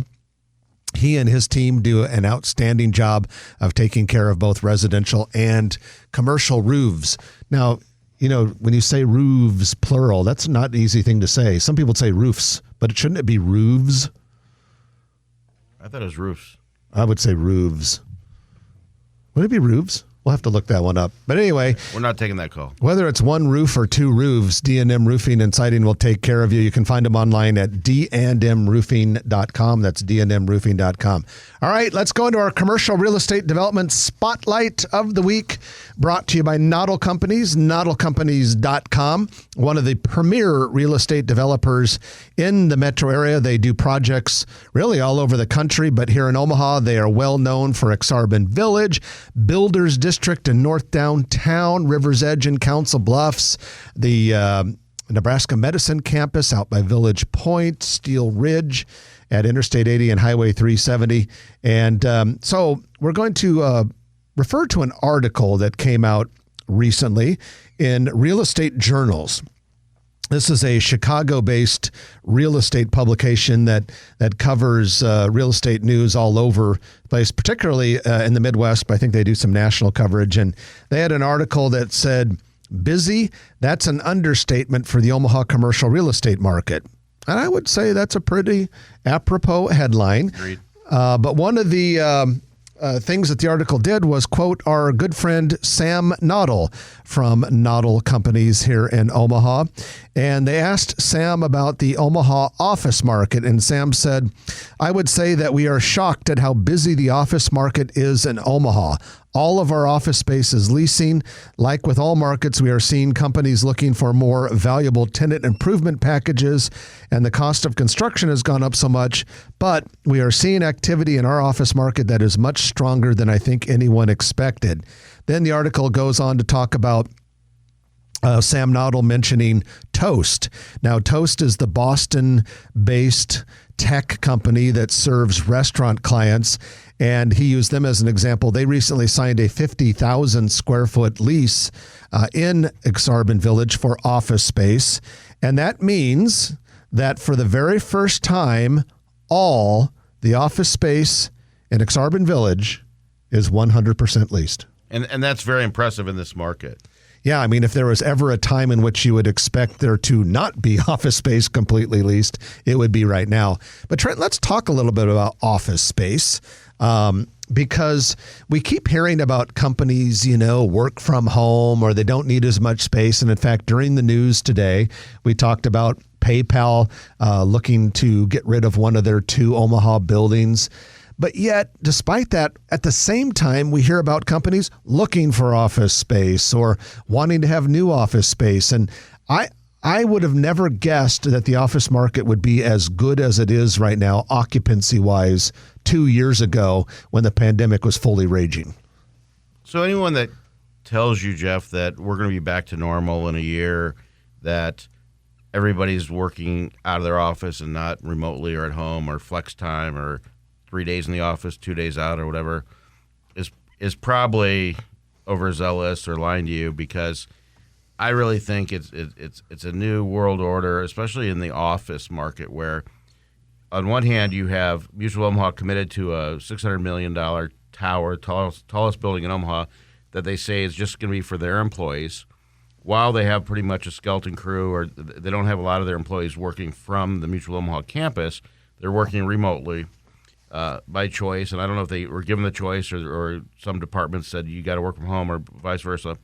S2: He and his team do an outstanding job of taking care of both residential and commercial roofs. Now, you know, when you say roofs, plural, that's not an easy thing to say. Some people say roofs, but shouldn't it be roofs?
S3: I thought it was roofs.
S2: I would say roofs. Would it be roofs? We'll have to look that one up. But anyway,
S3: We're not taking that call.
S2: whether it's one roof or two roofs, D&M Roofing and Siding will take care of you. You can find them online at dndmroofing.com. That's dndmroofing.com. All right, let's go into our commercial real estate development spotlight of the week, brought to you by Noddle Companies, noddlecompanies.com, one of the premier real estate developers in the metro area. They do projects really all over the country, but here in Omaha, they are well known for Exarban Village, Builders District in North Downtown, River's Edge and Council Bluffs, the Nebraska Medicine Campus out by Village Point, Steel Ridge at Interstate 80 and Highway 370. And so we're going to refer to an article that came out recently in Real Estate Journals. This is a Chicago-based real estate publication that covers real estate news all over the place, particularly in the Midwest, but I think they do some national coverage. And they had an article that said, "Busy, that's an understatement for the Omaha commercial real estate market." And I would say that's a pretty apropos headline.
S3: Agreed.
S2: But one of the things that the article did was quote our good friend Sam Noddle from Noddle Companies here in Omaha. And they asked Sam about the Omaha office market. And Sam said, "I would say that we are shocked at how busy the office market is in Omaha. All of our office space is leasing. Like with all markets, we are seeing companies looking for more valuable tenant improvement packages, and the cost of construction has gone up so much. But we are seeing activity in our office market that is much stronger than I think anyone expected." Then the article goes on to talk about Sam Noddle mentioning Toast. Now, Toast is the Boston-based tech company that serves restaurant clients, and he used them as an example. They recently signed a 50,000 square foot lease in Exarban Village for office space, and that means that for the very first time, all the office space in Exarban Village is 100% leased.
S3: And that's very impressive in this market.
S2: Yeah, I mean, if there was ever a time in which you would expect there to not be office space completely leased, it would be right now. But Trent, let's talk a little bit about office space because we keep hearing about companies, you know, work from home or they don't need as much space. And in fact, during the news today, we talked about PayPal looking to get rid of one of their 2 Omaha buildings. But yet, despite that, at the same time, we hear about companies looking for office space or wanting to have new office space. And I would have never guessed that the office market would be as good as it is right now, occupancy-wise, 2 years ago when the pandemic was fully raging.
S3: So anyone that tells you, Jeff, that we're going to be back to normal in a year, that everybody's working out of their office and not remotely or at home or flex time or 3 days in the office, 2 days out or whatever, is probably overzealous or lying to you, because I really think it's a new world order, especially in the office market, where on one hand you have Mutual Omaha committed to a $600 million tower, tallest building in Omaha, that they say is just going to be for their employees. while they have pretty much a skeleton crew, or they don't have a lot of their employees working from the Mutual Omaha campus, they're working remotely by choice. And I don't know if they were given the choice or some department said you got to work from home or vice versa.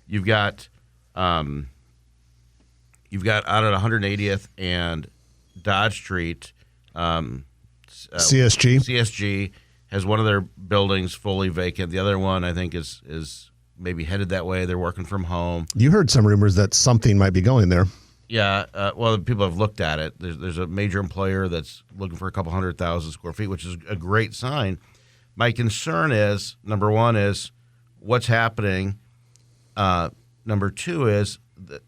S3: You've got out at 180th and Dodge Street, CSG has one of their buildings fully vacant. The other one, I think, is maybe headed that way. They're working from home.
S2: You heard some rumors that something might be going there.
S3: Yeah, well, people have looked at it. There's a major employer that's looking for a couple 100,000 square feet, which is a great sign. My concern is, number one, is what's happening. Number two is,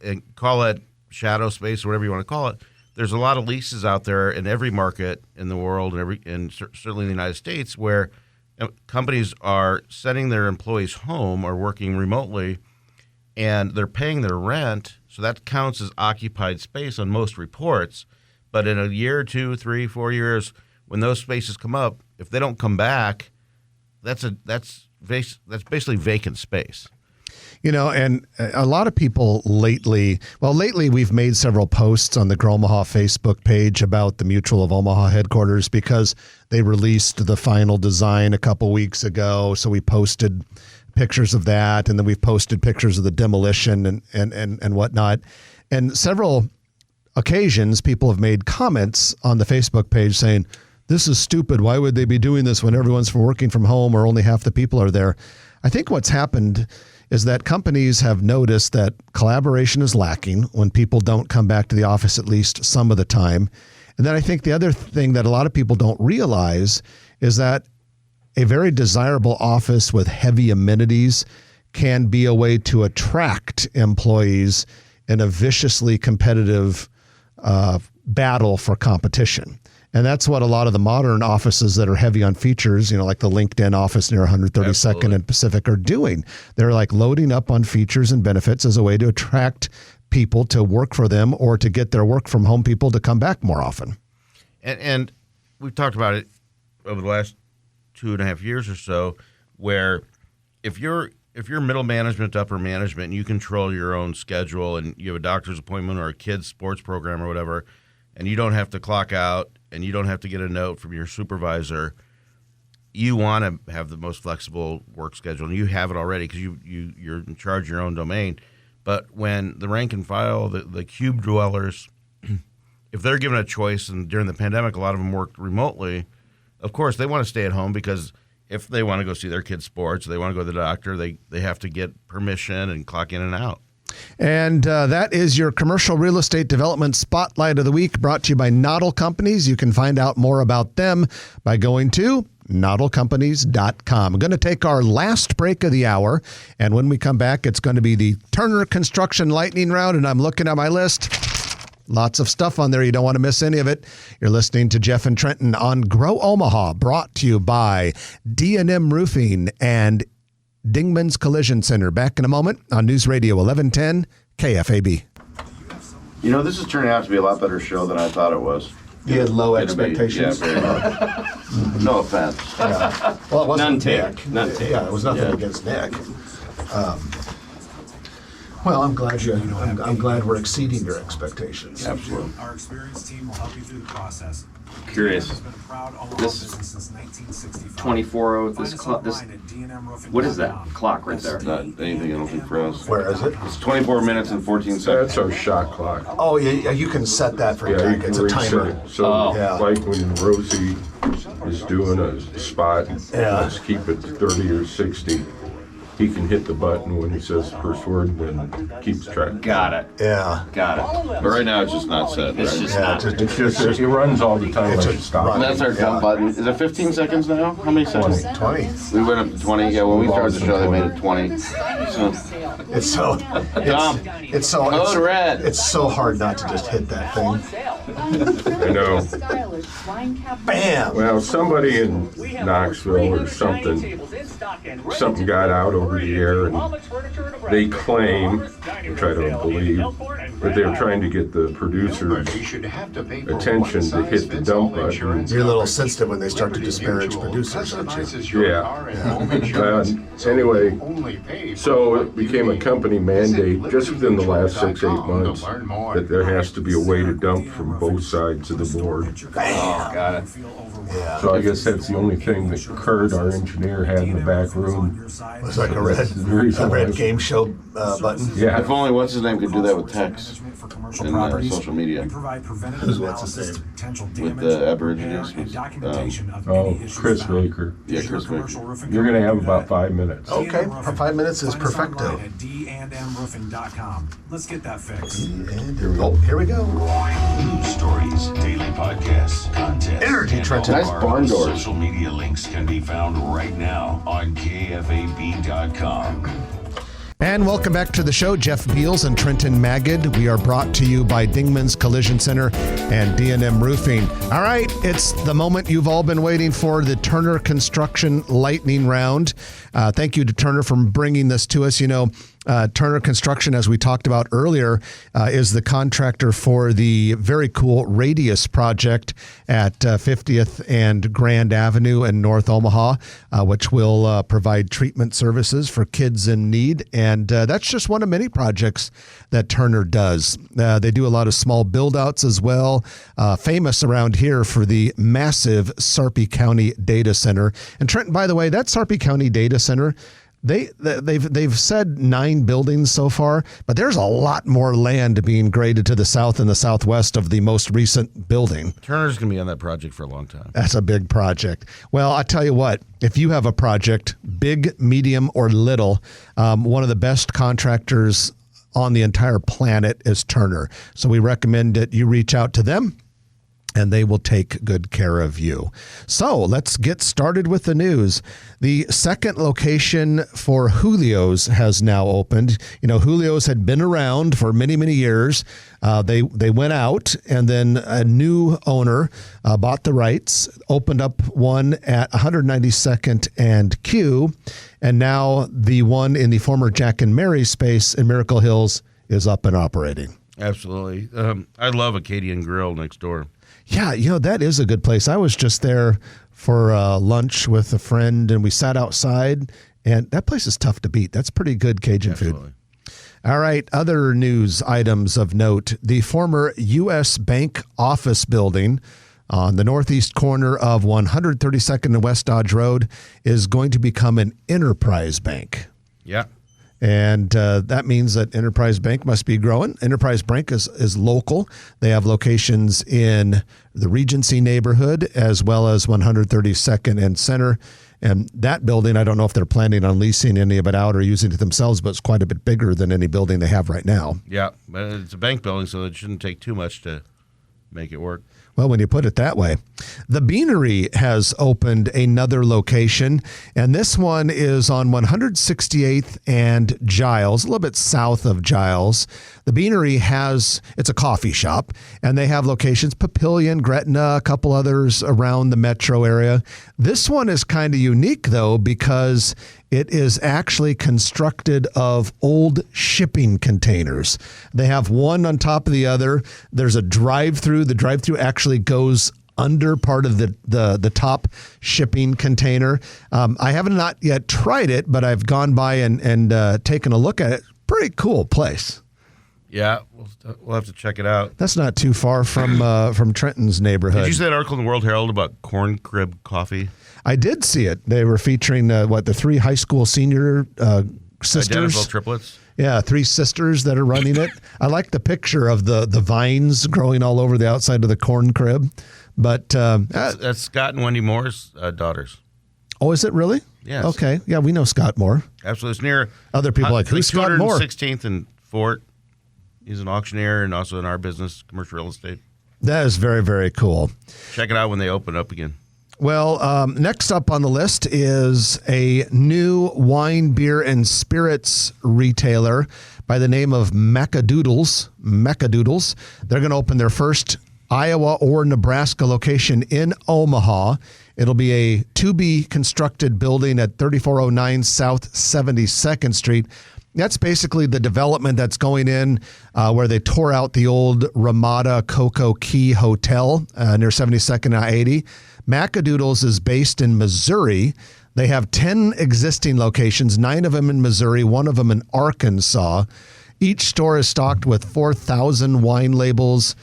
S3: and call it shadow space or whatever you want to call it. There's a lot of leases out there in every market in the world and certainly in the United States where companies are sending their employees home or working remotely, and they're paying their rent. So that counts as occupied space on most reports. But in a year, 2, 3, 4 years, when those spaces come up, if they don't come back, that's basically vacant space.
S2: You know, and a lot of people lately we've made several posts on the Grow Omaha Facebook page about the Mutual of Omaha headquarters because they released the final design a couple weeks ago. So we posted pictures of that, and then we've posted pictures of the demolition and whatnot. And several occasions, people have made comments on the Facebook page saying, this is stupid. Why would they be doing this when everyone's working from home or only half the people are there? I think what's happened is that companies have noticed that collaboration is lacking when people don't come back to the office at least some of the time. And then I think the other thing that a lot of people don't realize is that a very desirable office with heavy amenities can be a way to attract employees in a viciously competitive battle for competition. And that's what a lot of the modern offices that are heavy on features, you know, like the LinkedIn office near 132nd
S3: Absolutely.
S2: and Pacific are doing. They're like loading up on features and benefits as a way to attract people to work for them or to get their work from home people to come back more often.
S3: And we've talked about it over the last 2.5 years or so, where if you're middle management, upper management, and you control your own schedule and you have a doctor's appointment or a kid's sports program or whatever, and you don't have to clock out and you don't have to get a note from your supervisor, you want to have the most flexible work schedule, and you have it already because you're in charge of your own domain. But when the rank and file, the cube dwellers, if they're given a choice, and during the pandemic a lot of them worked remotely, of course they want to stay at home because if they want to go see their kids' sports, they want to go to the doctor, they have to get permission and clock in and out.
S2: And that is your commercial real estate development spotlight of the week, brought to you by Noddle Companies. You can find out more about them by going to noddlecompanies.com. I'm going to take our last break of the hour, and when we come back, it's going to be the Turner Construction Lightning Round, and I'm looking at my list. Lots of stuff on there. You don't want to miss any of it. You're listening to Jeff and Trenton on Grow Omaha, brought to you by D&M Roofing and Dingman's Collision Center. Back in a moment on News Radio 1110 KFAB.
S7: You know, this is turning out to be a lot better show than I thought it was.
S1: You had low
S7: It'll be-
S1: expectations.
S7: Yeah, very low. No offense.
S1: Yeah. Well, it wasn't
S4: None taken.
S1: Nick.
S4: None taken.
S1: Yeah, it was nothing
S4: Yeah.
S1: against Nick. Well, I'm glad I'm glad we're exceeding your expectations.
S7: Absolutely.
S10: Our experienced team will help you through the process.
S4: Curious.
S10: Has been a proud Omaha
S4: This
S10: business since 1965.
S4: 24,
S10: Find
S4: this
S10: us
S4: clock, this,
S10: online at dnmroofing.com.
S4: what is that clock right there?
S7: Not anything I don't think for us.
S1: Where is it?
S7: It's 24 minutes and 14 seconds.
S5: That's our shot clock.
S1: Oh, yeah, you can set that for
S5: Yeah, you
S1: Nick.
S5: can
S1: It's a
S5: reset
S1: timer.
S5: it. So,
S4: Oh.
S1: Yeah.
S5: like when Rosie is doing a spot,
S1: Yeah.
S5: let's keep it 30 or 60. He can hit the button when he says the first word and then keeps track.
S4: Got it.
S1: Yeah.
S4: Got it.
S7: But right now it's just not set.
S4: It's
S7: right?
S4: just
S1: Yeah,
S4: not.
S5: It's just, it runs all the time
S1: It's
S5: like
S1: a
S5: a stop.
S1: run.
S7: And that's our dumb button. Is it 15 seconds now? How many seconds?
S1: 20.
S7: We went up to 20. Yeah, when we started the show, they made it 20. So,
S1: It's so
S7: Tom, code red.
S1: It's so hard not to just hit that thing.
S5: I know.
S1: Bam.
S5: Well, somebody in Knoxville or something got out over the air, and they claim, which I don't believe, but they were trying to get the producers' attention to hit the dump button.
S1: You're a little sensitive when they start to disparage producers, aren't you?
S5: Yeah. Anyway, so it became a company mandate just within the last 6-8 months that there has to be a way to dump from both sides of the board.
S4: Oh, got it.
S1: Yeah.
S5: So I guess that's the only thing that Kurt, our engineer, had in the back room.
S1: It's like a red game show button.
S5: Yeah.
S7: If only what's his name could do that with text and social media.
S1: What's his name?
S7: With the Aborigines.
S5: Chris Baker.
S7: Yeah, Chris Baker.
S5: You're going to have about 5 minutes.
S1: Okay, 5 minutes is perfecto.
S10: D&Mroofing.com. Let's get that fixed.
S1: Here we go.
S11: News stories, daily podcasts, contests,
S1: Energy Trenton.
S7: Nice barn doors.
S11: Social media links can be found right now on KFAB.com.
S2: And welcome back to the show. Jeff Beals and Trenton Magid. We are brought to you by Dingman's Collision Center and D&M Roofing. All right, it's the moment you've all been waiting for, the Turner Construction Lightning Round. Thank you to Turner for bringing this to us. You know, Turner Construction, as we talked about earlier, is the contractor for the very cool Radius project at 50th and Grand Avenue in North Omaha, which will provide treatment services for kids in need. And that's just one of many projects that Turner does. They do a lot of small build-outs as well, famous around here for the massive Sarpy County data center. And Trenton, by the way, that Sarpy County data center, They've said 9 buildings so far, but there's a lot more land being graded to the south and the southwest of the most recent building.
S3: Turner's going to be on that project for a long time.
S2: That's a big project. Well, I tell you what, if you have a project, big, medium, or little, one of the best contractors on the entire planet is Turner. So we recommend that you reach out to them, and they will take good care of you. So let's get started with the news. The second location for Julio's has now opened. You know, Julio's had been around for many, many years. They went out, and then a new owner bought the rights, opened up one at 192nd and Q, and now the one in the former Jack and Mary space in Miracle Hills is up and operating.
S3: Absolutely. I love Acadian Grill next door.
S2: Yeah, you know, that is a good place. I was just there for lunch with a friend, and we sat outside, and that place is tough to beat. That's pretty good Cajun food. All right, other news items of note. The former U.S. Bank office building on the northeast corner of 132nd and West Dodge Road is going to become an Enterprise Bank.
S3: Yeah.
S2: And that means that Enterprise Bank must be growing. Enterprise Bank is local. They have locations in the Regency neighborhood as well as 132nd and Center. And that building, I don't know if they're planning on leasing any of it out or using it themselves, but it's quite a bit bigger than any building they have right now.
S3: Yeah, but it's a bank building, so it shouldn't take too much to make it work.
S2: Well, when you put it that way. The Beanery has opened another location, and this one is on 168th and Giles, a little bit south of Giles. The Beanery it's a coffee shop, and they have locations, Papillion, Gretna, a couple others around the metro area. This one is kind of unique, though, because it is actually constructed of old shipping containers. They have one on top of the other. There's a drive-through. The drive-through actually goes under part of the top shipping container. I have not yet tried it, but I've gone by and taken a look at it. Pretty cool place.
S3: Yeah, we'll have to check it out.
S2: That's not too far from Trenton's neighborhood.
S3: Did you see that article in the World Herald about corn crib coffee?
S2: I did see it. They were featuring the 3 high school senior sisters.
S3: Identical triplets.
S2: Yeah, 3 sisters that are running it. I like the picture of the vines growing all over the outside of the corn crib. But
S3: that's Scott and Wendy Moore's daughters.
S2: Oh, is it really?
S3: Yes.
S2: Okay. Yeah, we know Scott Moore.
S3: Absolutely. It's near
S2: other people like who's Scott Moore?
S3: 216th and Fort. He's an auctioneer and also in our business, commercial real estate.
S2: That is very, very cool.
S3: Check it out when they open up again.
S2: Well, next up on the list is a new wine, beer, and spirits retailer by the name of Macadoodles. They're going to open their first Iowa or Nebraska location in Omaha. It'll be a to-be constructed building at 3409 South 72nd Street. That's basically the development that's going in where they tore out the old Ramada Cocoa Key Hotel near 72nd and I-80. Macadoodles is based in Missouri. They have 10 existing locations, 9 of them in Missouri, 1 of them in Arkansas. Each store is stocked with 4,000 wine labels,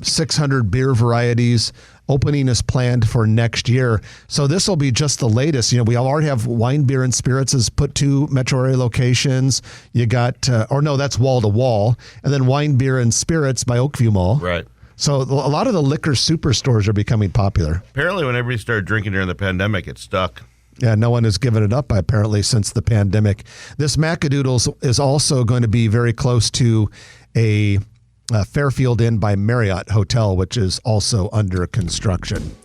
S2: 600 beer varieties. Opening is planned for next year. So this will be just the latest. You know, we already have Wine, Beer, and Spirits has put 2 metro area locations. You got, that's Wall to Wall. And then Wine, Beer, and Spirits by Oakview Mall.
S3: Right.
S2: So a lot of the liquor superstores are becoming popular.
S3: Apparently, when everybody started drinking during the pandemic, it stuck.
S2: Yeah, no one has given it up, apparently, since the pandemic. This Macadoodles is also going to be very close to a Fairfield Inn by Marriott Hotel, which is also under construction.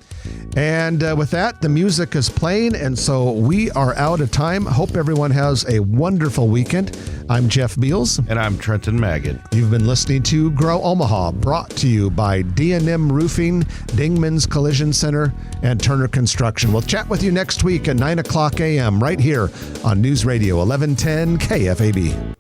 S2: And with that, the music is playing, and so we are out of time. Hope everyone has a wonderful weekend. I'm Jeff Beals.
S3: And I'm Trenton Maggot.
S2: You've been listening to Grow Omaha, brought to you by D&M Roofing, Dingman's Collision Center, and Turner Construction. We'll chat with you next week at 9 o'clock a.m. right here on News Radio 1110 KFAB.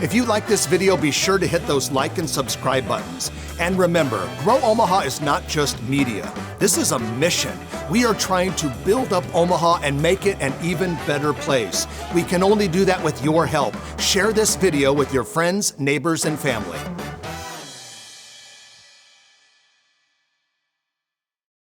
S1: If you like this video, be sure to hit those like and subscribe buttons. And remember, Grow Omaha is not just media. This is a mission. We are trying to build up Omaha and make it an even better place. We can only do that with your help. Share this video with your friends, neighbors, and family.